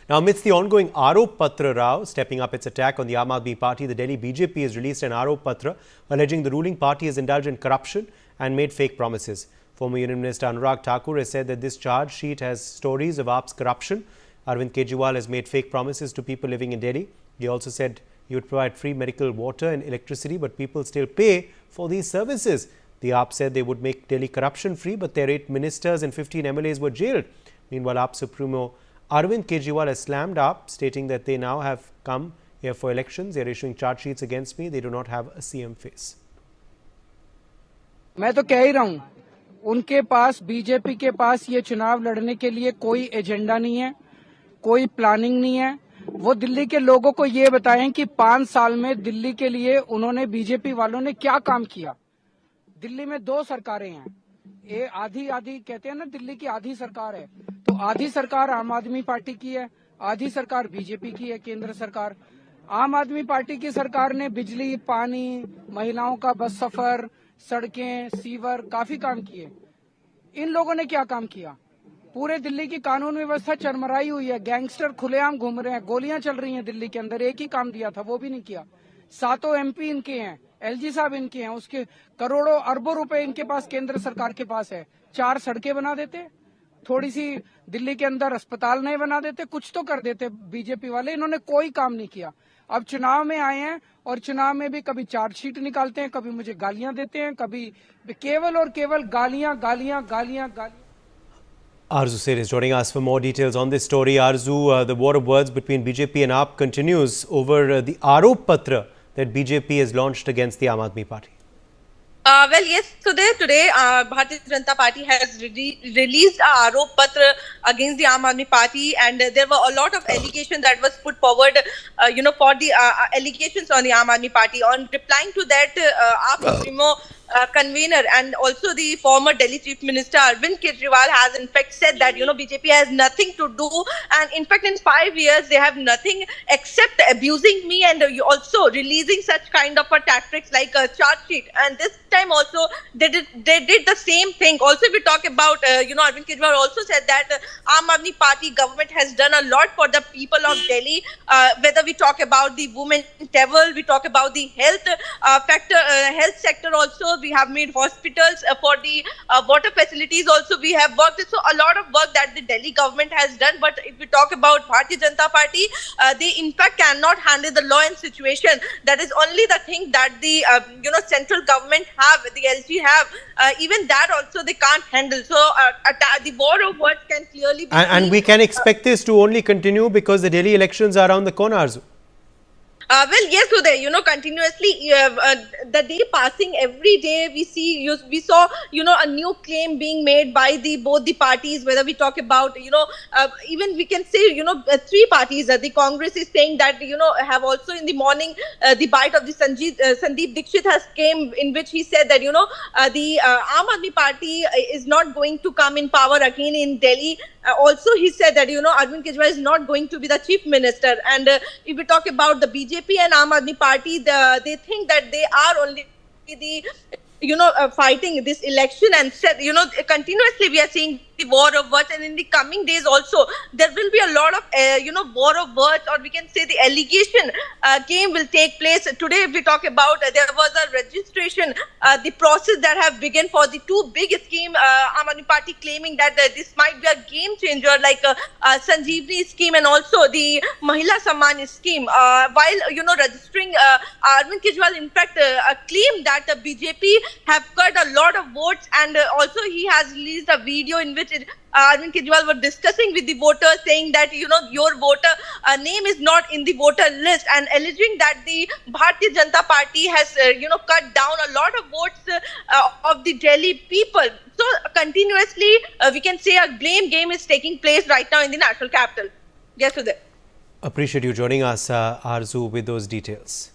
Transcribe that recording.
Now, amidst the ongoing Arop Patra Rao stepping up its attack on the Aam Aadmi Party, the Delhi BJP has released an Arop Patra alleging the ruling party has indulged in corruption and made fake promises. Former Union Minister Anurag Thakur has said that this charge sheet has stories of AAP's corruption. Arvind Kejriwal has made fake promises to people living in Delhi. He also said he would provide free medical water and electricity, but people still pay for these services. The AAP said they would make Delhi corruption free, but their 8 ministers and 15 MLAs were jailed. Meanwhile, AAP Supremo Arvind Kejriwal has slammed AAP, stating that they now have come here for elections. They are issuing charge sheets against me. They do not have a CM face. मैं तो कह ही रहा हूँ, उनके पास BJP के पास ये चुनाव लड़ने के लिए कोई एजेंडा नहीं है, कोई प्लानिंग नहीं है। वो दिल्ली के लोगों को ये बताएं कि 5 साल में दिल्ली के लिए उन्होंने बीजेपी वालों ने क्या काम किया। दिल्ली में 2 सरकारें हैं, ये आधी कहते हैं ना, दिल्ली की आधी सरकार है, तो आधी सरकार आम आदमी पार्टी की है, आधी सरकार बीजेपी की है, केंद्र सरकार। आम आदमी पार्टी की सरकार ने बिजली, पानी, महिलाओं का बस सफर, सड़कें, सीवर काफी काम किए। इन लोगों ने क्या काम किया? पूरे दिल्ली की कानून व्यवस्था चरमराई हुई है, गैंगस्टर खुलेआम घूम रहे हैं, गोलियां चल रही हैं दिल्ली के अंदर। एक ही काम दिया था, वो भी नहीं किया। 7 MP इनके हैं, LG साहब इनके हैं, उसके करोड़ों अरबों रुपए इनके पास केंद्र सरकार के पास है। 4 सड़कें बना देते, थोड़ी सी दिल्ली के अंदर अस्पताल नहीं बना देते, कुछ तो कर देते बीजेपी वाले। इन्होंने कोई काम नहीं किया। अब चुनाव में आए हैं और चुनाव में भी कभी चार्जशीट निकालते हैं, कभी मुझे गालियां देते हैं, कभी केवल और केवल गालियां। Arzu Seth is joining us for more details on this story. Arzu, the war of words between BJP and AAP continues over the Arop Patra that BJP has launched against the Aam Aadmi Party. Well, yes. So today, Bharatiya Janata Party has released a Arop Patra against the Aam Aadmi Party, and there were a lot of allegations that was put forward, for the allegations on the Aam Aadmi Party. On replying to that, AAP Supremo convener and also the former Delhi Chief Minister Arvind Kejriwal has in fact said that BJP has nothing to do, and in fact in 5 years they have nothing except abusing me and also releasing such kind of a tactics like a charge sheet. And this time also they did the same thing. Also, if we talk about Arvind Kejriwal also said that Aam Aadmi Party government has done a lot for the people of Delhi. Whether we talk about the women table, we talk about the health health sector also. We have made hospitals for the water facilities also. We have worked. So a lot of work that the Delhi government has done. But if we talk about Bharatiya Janata Party, they in fact cannot handle the law and situation. That is only the thing that the central government have, the LG have. Even that also they can't handle. So the war of words can clearly be and we can expect this to only continue because the Delhi elections are around the corner, Arzu. Well, yes, Uday, continuously, the day passing, every day we saw, a new claim being made by both the parties, whether we talk about, even we can say, 3 parties. The Congress is saying that, have also in the morning, the bite of the Sandeep Dixit has came, in which he said that, the Aam Aadmi Party is not going to come in power again in Delhi. Also, he said that, Arvind Kejriwal is not going to be the chief minister. And if we talk about the BJP and Aam Aadmi Party, they think that they are only the, fighting this election, and said, continuously we are seeing the war of words, and in the coming days also there will be a lot of war of words, or we can say the allegation game will take place. Today, if we talk about, there was a registration, the process that have begun for the 2 big scheme. Aam Aadmi Party claiming that this might be a game changer, like Sanjeevani scheme and also the Mahila Samman scheme. While registering, Arvind Kejriwal in fact claimed that the BJP have cut a lot of votes, and also he has released a video in which Arvind Kejriwal were discussing with the voters, saying that your voter name is not in the voter list, and alleging that the Bharatiya Janata Party has cut down a lot of votes of the Delhi people. So continuously we can say a blame game is taking place right now in the national capital. Yes, Uday. Appreciate you joining us, Arzu, with those details.